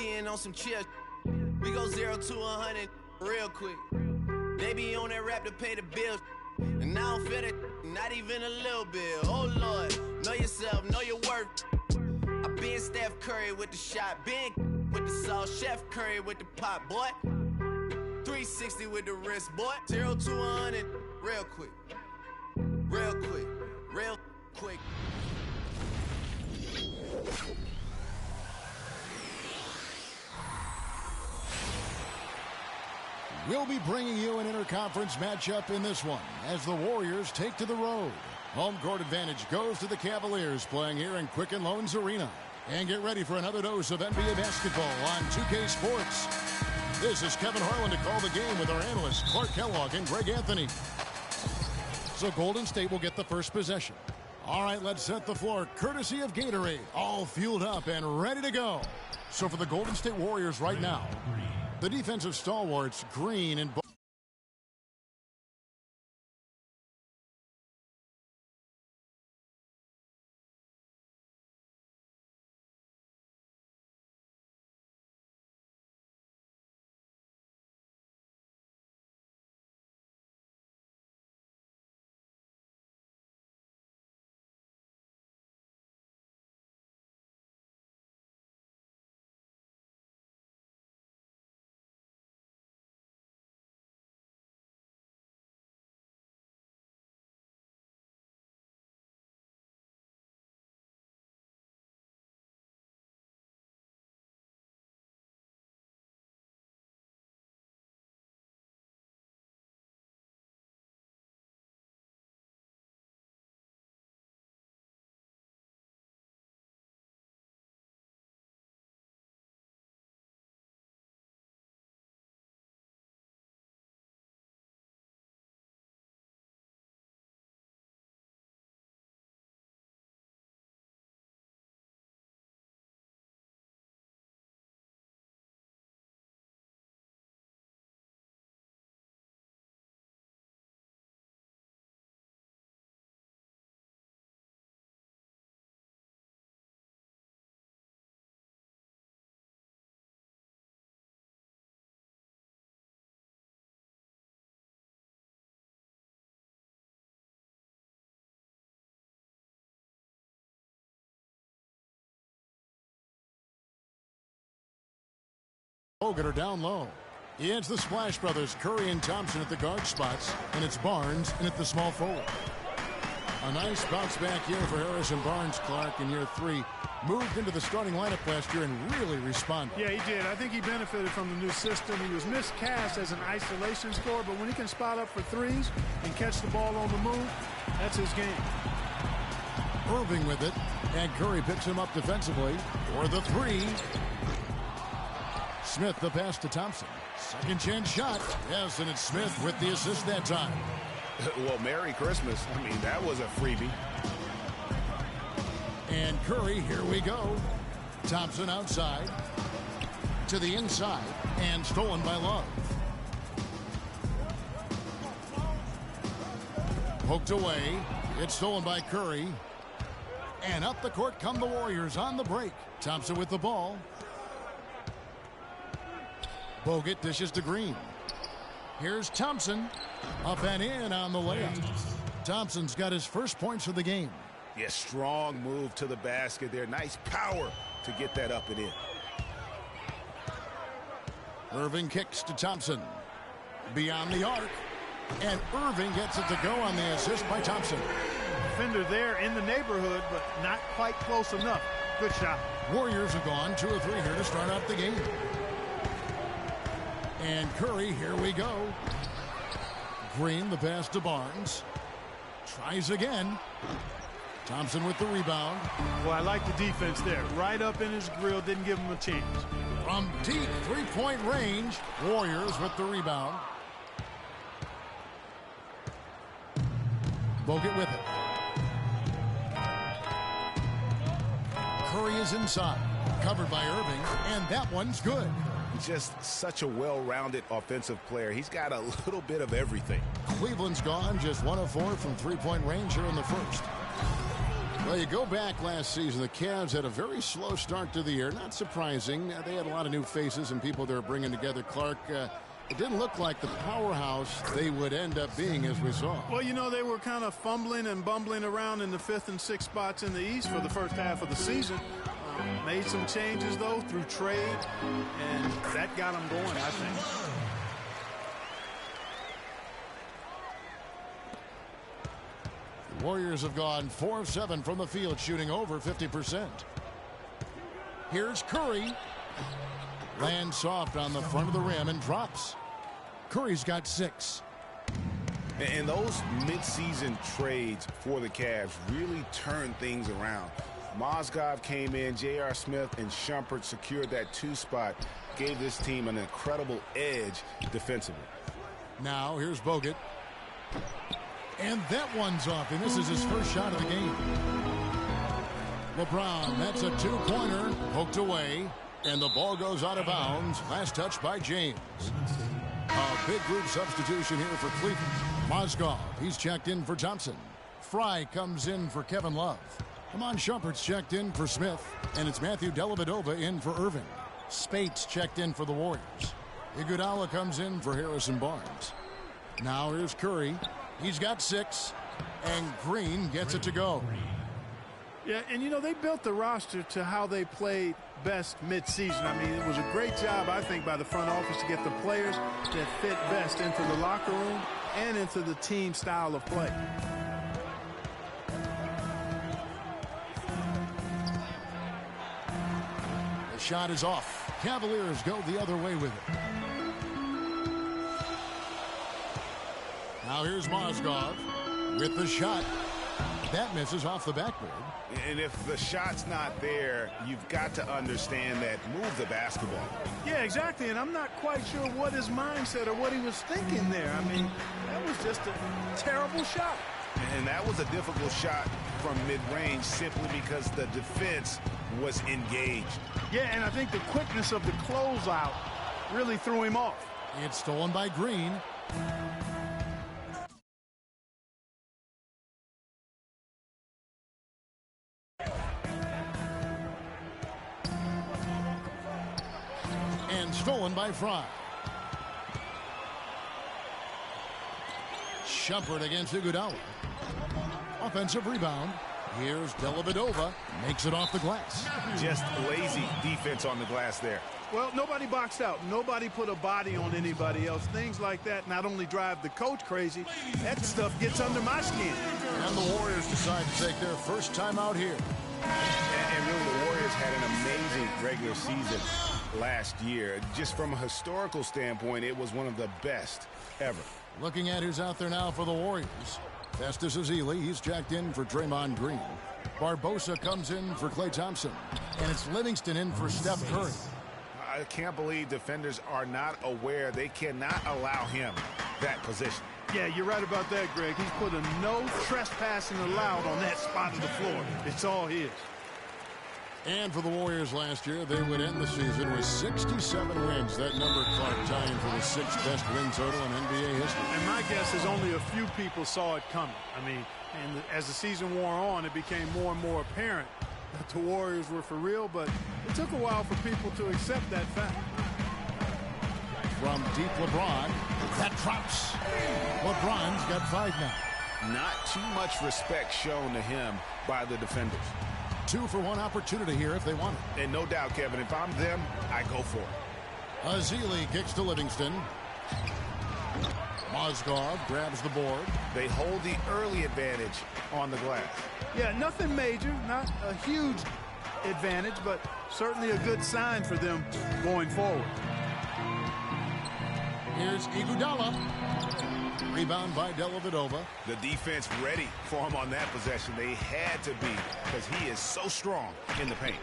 being on some chill. We go 0 to 100 real quick. They be on that rap to pay the bills. And I don't feel it, not even a little bit. Oh Lord, know yourself, know your worth. I been Steph Curry with the shot, been with the sauce, Chef Curry with the pot, boy. 360 with the wrist, boy. 0 to 100 real quick. Real quick, real quick. We'll be bringing you an interconference matchup in this one as the Warriors take to the road. Home court advantage goes to the Cavaliers playing here in Quicken Loans Arena. And get ready for another dose of NBA basketball on 2K Sports. This is Kevin Harlan to call the game with our analysts Clark Kellogg and Greg Anthony. So Golden State will get the first possession. All right, let's set the floor courtesy of Gatorade. All fueled up and ready to go. So for the Golden State Warriors right now, the defensive stalwarts, Green and Bogut are down low. It's the Splash Brothers, Curry and Thompson at the guard spots, and it's Barnes in at the small forward. A nice bounce back year for Harrison Barnes, Clark, in year 3. Moved into the starting lineup last year and really responded. Yeah, he did. I think he benefited from the new system. He was miscast as an isolation scorer, but when he can spot up for threes and catch the ball on the move, that's his game. Irving with it, and Curry picks him up defensively for the 3. Smith the pass to Thompson. Second chance shot. Yes, and it's Smith with the assist that time. Well, Merry Christmas. I mean, that was a freebie. And Curry, here we go. Thompson outside. To the inside. And stolen by Love. Poked away. It's stolen by Curry. And up the court come the Warriors on the break. Thompson with the ball. Bogut dishes to Green. Here's Thompson. Up and in on the layup. Thompson's got his first points of the game. Yeah, strong move to the basket there. Nice power to get that up and in. Irving kicks to Thompson. Beyond the arc. And Irving gets it to go on the assist by Thompson. Defender there in the neighborhood, but not quite close enough. Good shot. Warriors have gone 2 of 3 here to start out the game. And Curry, here we go. Green, the pass to Barnes. Tries again. Thompson with the rebound. Well, I like the defense there. Right up in his grill, didn't give him a chance. From deep three-point range, Warriors with the rebound. Bogut with it. Curry is inside. Covered by Irving, and that one's good. Just such a well-rounded offensive player. He's got a little bit of everything. Cleveland's gone just 1 of 4 from three-point range here in the first. Well, you go back last season, the Cavs had a very slow start to the year. Not surprising. They had a lot of new faces and people they were bringing together. Clark, it didn't look like the powerhouse they would end up being, as we saw. Well, you know, they were kind of fumbling and bumbling around in the 5th and 6th spots in the East for the first half of the season. Made some changes, though, through trade, and that got them going, I think. The Warriors have gone 4 of 7 from the field, shooting over 50%. Here's Curry. Lands soft on the front of the rim and drops. Curry's got 6. And those midseason trades for the Cavs really turned things around. Mozgov came in, J.R. Smith and Shumpert secured that 2 spot, gave this team an incredible edge defensively. Now here's Bogut. And that one's off, and this is his first shot of the game. LeBron, that's a 2-pointer, poked away, and the ball goes out of bounds. Last touch by James. A big group substitution here for Cleveland. Mozgov, he's checked in for Thompson. Fry comes in for Kevin Love. Amon Shumpert's checked in for Smith, and it's Matthew Dellavedova in for Irving. Spates checked in for the Warriors. Iguodala comes in for Harrison Barnes. Now here's Curry. He's got 6, and Green gets it to go. Yeah, and you know, they built the roster to how they played best midseason. I mean, it was a great job, I think, by the front office to get the players that fit best into the locker room and into the team style of play. The shot is off. Cavaliers go the other way with it. Now here's Mozgov with the shot. That misses off the backboard. And if the shot's not there, you've got to understand that move the basketball. Yeah, exactly, and I'm not quite sure what his mindset or what he was thinking there. I mean, that was just a terrible shot. And that was a difficult shot from mid-range simply because the defense was engaged. Yeah, and I think the quickness of the closeout really threw him off. It's stolen by Green. And stolen by Fry. Shumpert against Iguodala. Offensive rebound. Here's Dellavedova. Makes it off the glass. Just lazy defense on the glass there. Well, nobody boxed out. Nobody put a body on anybody else. Things like that not only drive the coach crazy, that stuff gets under my skin. And the Warriors decide to take their first time out here. And really, the Warriors had an amazing regular season last year. Just from a historical standpoint, it was one of the best ever. Looking at who's out there now for the Warriors. Festus Ezeli, he's checked in for Draymond Green. Barbosa comes in for Klay Thompson. And it's Livingston in for Steph Curry. I can't believe defenders are not aware. They cannot allow him that position. Yeah, you're right about that, Greg. He's put a no trespassing allowed on that spot of the floor. It's all his. And for the Warriors last year, they would end the season with 67 wins. That number, Clark, tying for the 6th best win total in NBA history. And my guess is only a few people saw it coming. I mean, and as the season wore on, it became more and more apparent that the Warriors were for real, but it took a while for people to accept that fact. From deep LeBron, that drops. LeBron's got 5 now. Not too much respect shown to him by the defenders. 2-for-1 opportunity here if they want it. And no doubt, Kevin, if I'm them, I go for it. Ezeli kicks to Livingston. Mozgov grabs the board. They hold the early advantage on the glass. Yeah, nothing major, not a huge advantage, but certainly a good sign for them going forward. Here's Iguodala. Rebound by Dellavedova. The defense ready for him on that possession. They had to be because he is so strong in the paint.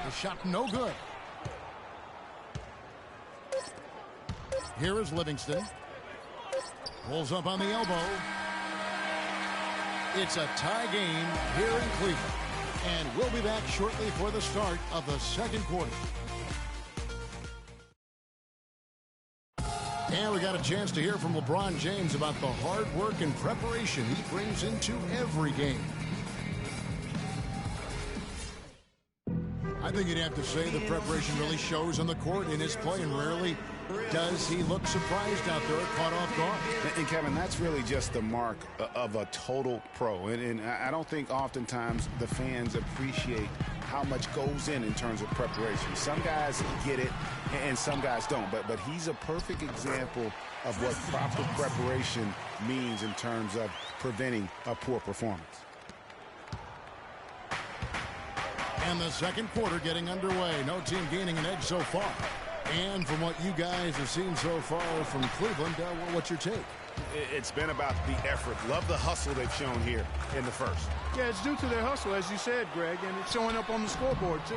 The shot no good. Here is Livingston. Pulls up on the elbow. It's a tie game here in Cleveland. And we'll be back shortly for the start of the second quarter. And we got a chance to hear from LeBron James about the hard work and preparation he brings into every game. I think you'd have to say the preparation really shows on the court in his play, and rarely does he look surprised out there, caught off guard. And Kevin, that's really just the mark of a total pro. And I don't think oftentimes the fans appreciate how much goes in terms of preparation. Some guys get it, and some guys don't. But he's a perfect example of what proper preparation means in terms of preventing a poor performance. And the second quarter getting underway. No team gaining an edge so far. And from what you guys have seen so far from Cleveland, what's your take? It's been about the effort. Love the hustle they've shown here in the first. Yeah, it's due to their hustle, as you said, Greg, and it's showing up on the scoreboard, too.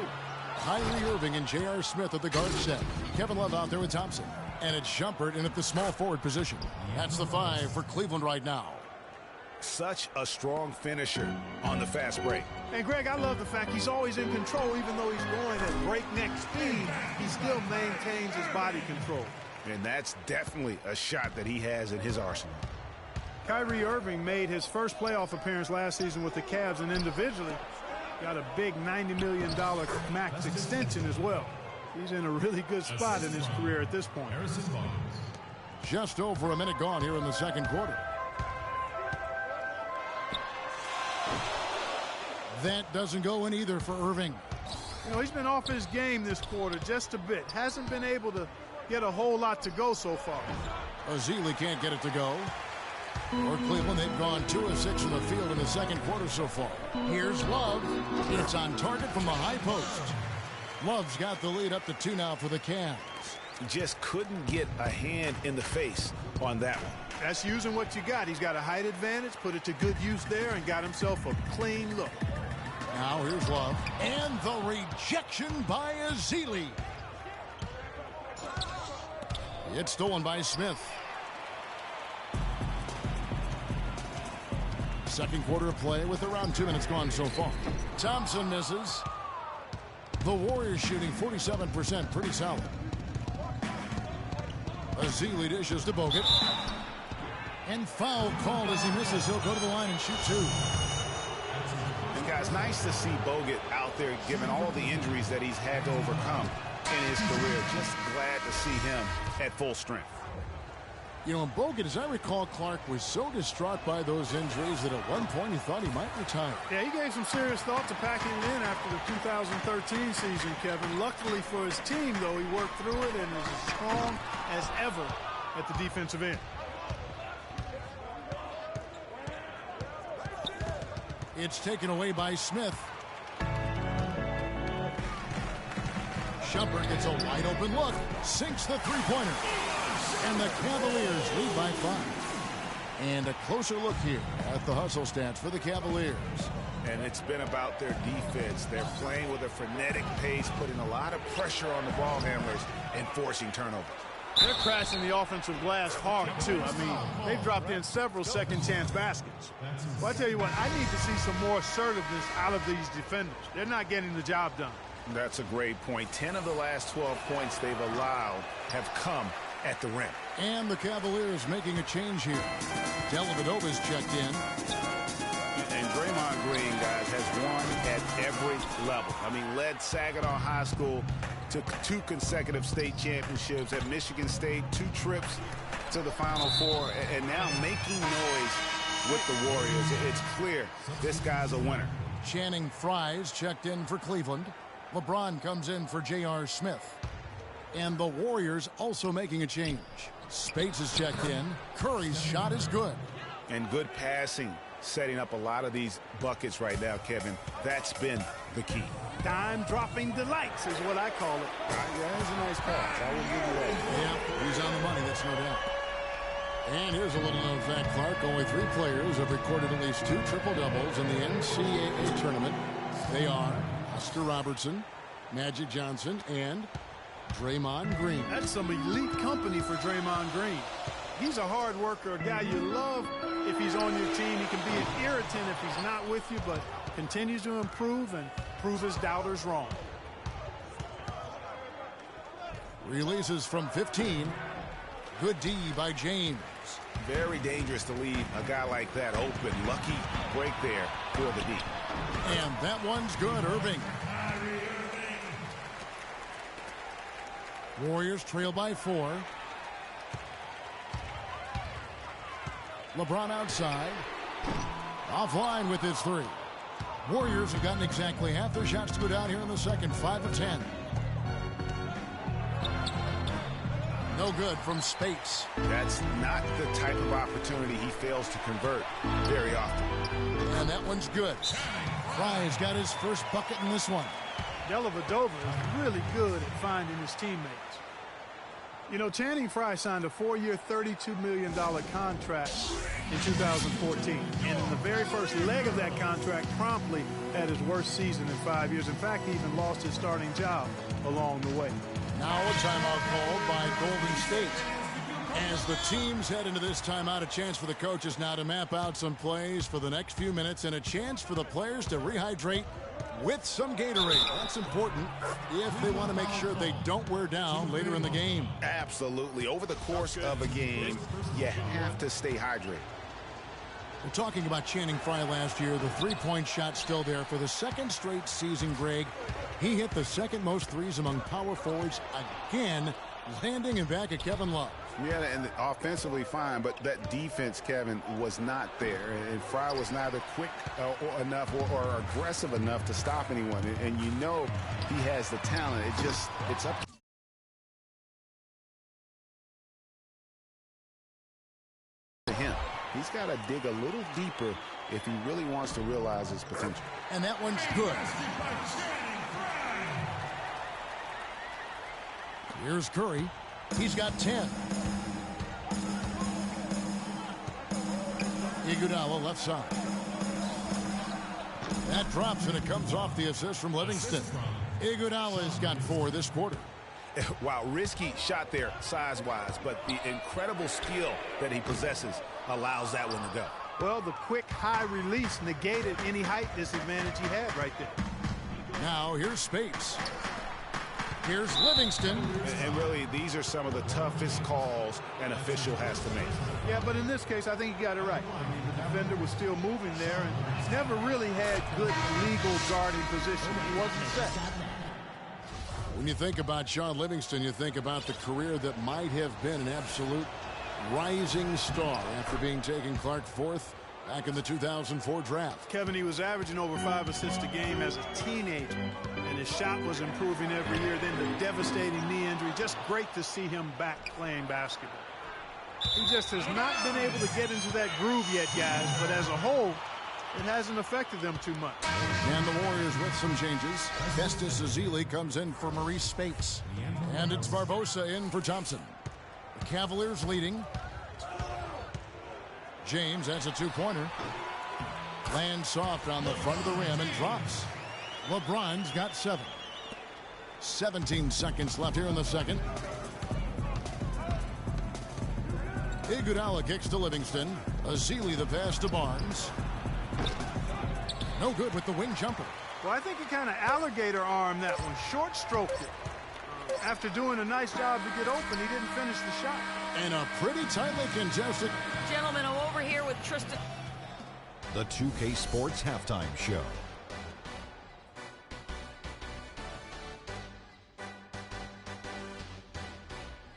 Kyrie Irving and J.R. Smith at the guard set. Kevin Love out there with Thompson. And it's Shumpert in at the small forward position. That's the 5 for Cleveland right now. Such a strong finisher on the fast break. And, Greg, I love the fact he's always in control. Even though he's going at breakneck speed, he still maintains his body control. And that's definitely a shot that he has in his arsenal. Kyrie Irving made his first playoff appearance last season with the CAVS, and individually got a big $90 million max extension as well. He's in a really good spot in his career at this point. Just over a minute gone here in the second quarter. That doesn't go in either for Irving. You know, he's been off his game this quarter just a bit. Hasn't been able to get a whole lot to go so far. Ezeli can't get it to go. For Cleveland, they've gone 2 of 6 from the field in the second quarter so far. Here's Love. It's on target from the high post. Love's got the lead up to 2 now for the Cavs. Just couldn't get a hand in the face on that one. That's using what you got. He's got a height advantage, put it to good use there, and got himself a clean look. Now here's Love. And the rejection by Ezeli. It's stolen by Smith. Second quarter of play with around 2 minutes gone so far. Thompson misses. The Warriors shooting 47%, pretty solid. Ezeli dishes to Bogut. And foul called as he misses. He'll go to the line and shoot 2. And guys, nice to see Bogut out there given all the injuries that he's had to overcome in his career. Just glad to see him at full strength. You know, Bogut, as I recall, Clark was so distraught by those injuries that at one point he thought he might retire. Yeah, he gave some serious thought to packing it in after the 2013 season, Kevin. Luckily for his team, though, he worked through it and is as strong as ever at the defensive end. It's taken away by Smith. Shumpert gets a wide open look, sinks the three-pointer. And the Cavaliers lead by 5. And a closer look here at the hustle stats for the Cavaliers. And it's been about their defense. They're playing with a frenetic pace, putting a lot of pressure on the ball handlers and forcing turnovers. They're crashing the offensive glass hard, too. I mean, they've dropped in several second-chance baskets. Well, I tell you what, I need to see some more assertiveness out of these defenders. They're not getting the job done. That's a great point. 10 of the last 12 points they've allowed have come at the rim. And the Cavaliers making a change here. Dellavedova's checked in. And Draymond Green, guys, has won at every level. I mean, led Saginaw High School to 2 consecutive state championships at Michigan State, 2 trips to the Final Four, and now making noise with the Warriors. It's clear this guy's a winner. Channing Frye's checked in for Cleveland. LeBron comes in for J.R. Smith. And the Warriors also making a change. Spates is checked in. Curry's shot is good. And good passing, setting up a lot of these buckets right now, Kevin. That's been the key. Dime-dropping delights is what I call it. Yeah, that's a nice pass. I will give you that. Yeah, he's on the money, that's no doubt. And here's a little known fact, Clark. Only 3 players have recorded at least 2 triple-doubles in the NCAA tournament. They are Oscar Robertson, Magic Johnson, and Draymond Green. That's some elite company for Draymond Green. He's a hard worker, a guy you love if he's on your team. He can be an irritant if he's not with you, but continues to improve and prove his doubters wrong. Releases from 15. Good D by James. Very dangerous to leave a guy like that open. Lucky break there for the D. And that one's good, Irving. Warriors trail by 4. LeBron outside. Offline with his 3. Warriors have gotten exactly half their shots to go down here in the second. 5 of 10. No good from space. That's not the type of opportunity he fails to convert very often. And that one's good. Fry's got his first bucket in this one. Dellavedova is really good at finding his teammates. You know, Channing Frye signed a 4-year, $32 million contract in 2014. And in the very first leg of that contract, promptly had his worst season in 5 years. In fact, he even lost his starting job along the way. Now a timeout called by Golden State. As the teams head into this timeout, a chance for the coaches now to map out some plays for the next few minutes and a chance for the players to rehydrate with some Gatorade. That's important if they want to make sure they don't wear down later in the game. Absolutely. Over the course of a game, you have to stay hydrated. We're talking about Channing Frye last year. The three-point shot still there for the second straight season, Greg. He hit the second most threes among power forwards again, landing in back at Kevin Love. Yeah, and offensively fine, but that defense, Kevin, was not there. And Frye was neither quick enough or aggressive enough to stop anyone. And you know he has the talent. It's up to him. He's got to dig a little deeper if he really wants to realize his potential. And that one's good. Here's Curry. He's got 10. Iguodala left side. That drops and it comes off the assist from Livingston. Iguodala's got 4 this quarter. Wow, risky shot there size-wise, but the incredible skill that he possesses allows that one to go. Well, the quick high release negated any height disadvantage he had right there. Now here's Spates. Here's Livingston. And really, these are some of the toughest calls an official has to make. Yeah, but in this case, I think he got it right. I mean, the defender was still moving there and never really had good legal guarding position. He wasn't set. When you think about Sean Livingston, you think about the career that might have been an absolute rising star after being taken Clark 4th back in the 2004 draft. Kevin, he was averaging over 5 assists a game as a teenager, and his shot was improving every year. Then the devastating knee injury. Just great to see him back playing basketball. He just has not been able to get into that groove yet, guys, but as a whole, it hasn't affected them too much. And the Warriors with some changes. Festus Ezeli comes in for Maurice Spates. And it's Barbosa in for Thompson. The Cavaliers leading. James, that's a 2-pointer. Lands soft on the front of the rim and drops. LeBron's got 7. 17 seconds left here in the second. Iguodala kicks to Livingston. Ezeli the pass to Barnes. No good with the wing jumper. Well, I think he kind of alligator armed that one, short stroked it. After doing a nice job to get open, he didn't finish the shot. And a pretty tightly contested. Gentlemen, I'm over here with Tristan. The 2K Sports Halftime Show.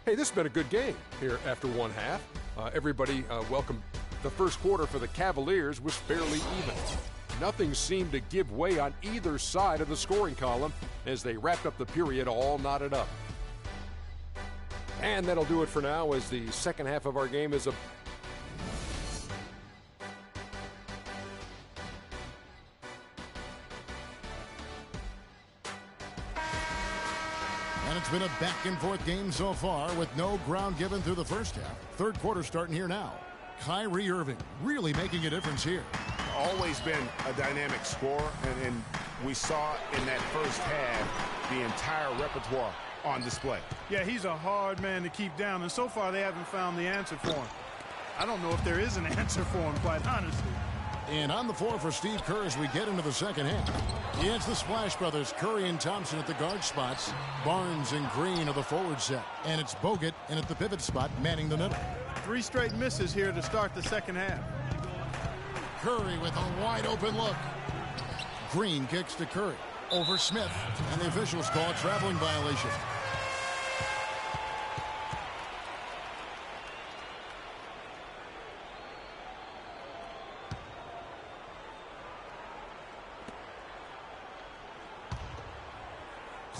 Hey, this has been a good game here after one half. Everybody welcome. The first quarter for the Cavaliers was fairly even. Nothing seemed to give way on either side of the scoring column as they wrapped up the period all knotted up. And that'll do it for now as the second half of our game is a... And it's been a back-and-forth game so far with no ground given through the first half. Third quarter starting here now. Kyrie Irving really making a difference here. Always been a dynamic scorer, and we saw in that first half the entire repertoire on display. Yeah, he's a hard man to keep down, and so far they haven't found the answer for him. I don't know if there is an answer for him, quite honestly. And on the floor for Steve Kerr as we get into the second half. It's the Splash Brothers, Curry and Thompson at the guard spots. Barnes and Green are the forward set. And it's Bogut in at the pivot spot, manning the middle. 3 straight misses here to start the second half. Curry with a wide open look. Green kicks to Curry. Over Smith. And the officials call a traveling violation.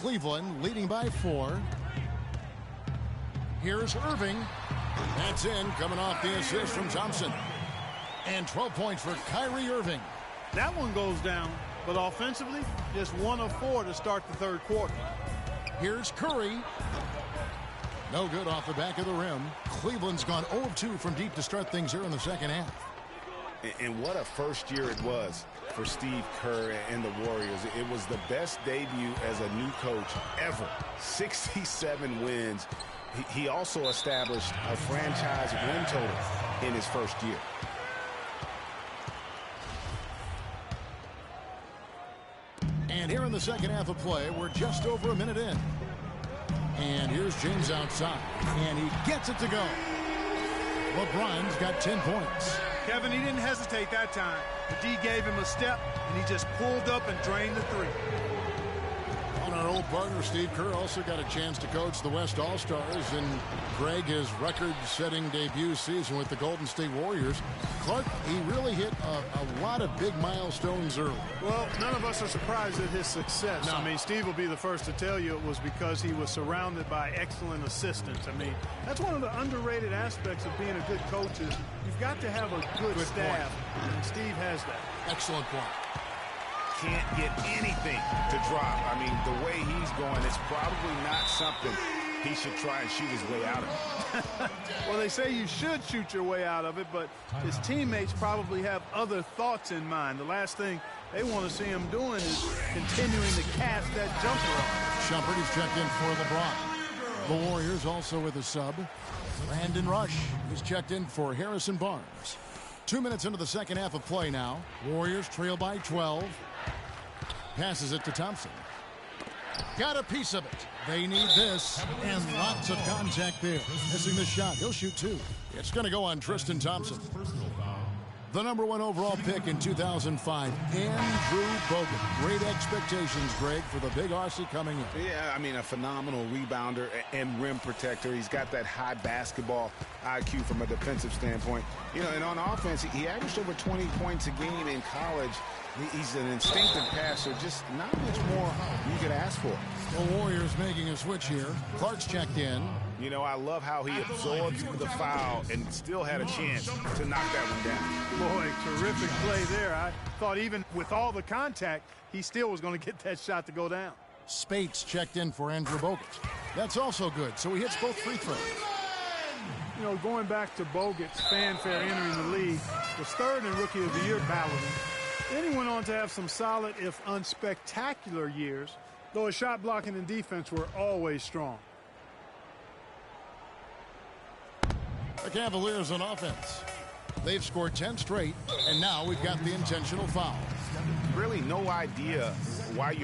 Cleveland leading by 4. Here's Irving. That's in, coming off the assist from Thompson. And 12 points for Kyrie Irving. That one goes down, but offensively, just 1 of 4 to start the third quarter. Here's Curry. No good off the back of the rim. Cleveland's gone 0 of 2 from deep to start things here in the second half. And what a first year it was for Steve Kerr and the Warriors. It was the best debut as a new coach ever. 67 wins. He also established a franchise win total in his first year. And here in the second half of play, we're just over a minute in. And here's James outside, and he gets it to go. LeBron's got 10 points. Kevin, he didn't hesitate that time. The D gave him a step, and he just pulled up and drained the 3. On our old partner, Steve Kerr, also got a chance to coach the West All-Stars, and Greg, his record-setting debut season with the Golden State Warriors. Clark, he really hit a lot of big milestones early. Well, none of us are surprised at his success. No. I mean, Steve will be the first to tell you it was because he was surrounded by excellent assistants. I mean, that's one of the underrated aspects of being a good coach is you've got to have a good staff, and Steve has that. Excellent point. Can't get anything to drop. I mean, the way he's going, it's probably not something he should try and shoot his way out of. Well, they say you should shoot your way out of it, but his teammates probably have other thoughts in mind. The last thing they want to see him doing is continuing to cast that jumper on. Shumpert is checked in for LeBron. The Warriors also with a sub. Brandon Rush is checked in for Harrison Barnes. 2 minutes into the second half of play now. Warriors trail by 12. Passes it to Thompson. Got a piece of it. They need this, and lots of contact there. Missing the shot. He'll shoot 2. It's going to go on Tristan Thompson. The number 1 overall pick in 2005, Andrew Bogut. Great expectations, Greg, for the big Aussie coming in. Yeah, I mean, a phenomenal rebounder and rim protector. He's got that high basketball IQ from a defensive standpoint. You know, and on offense, he averaged over 20 points a game in college. He's an instinctive passer, just not much more you could ask for. The Warriors making a switch here. Clark's checked in. You know, I love how he absorbed the foul and still had a chance to knock that one down. Boy, terrific play there. I thought even with all the contact, he still was going to get that shot to go down. Spates checked in for Andrew Bogut. That's also good, so he hits both free throws. You know, going back to Bogut's fanfare entering the league, was 3rd in Rookie of the Year balloting. Then he went on to have some solid, if unspectacular years, though his shot blocking and defense were always strong. The Cavaliers on offense. They've scored 10 straight, and now we've got the intentional foul. Really no idea why you're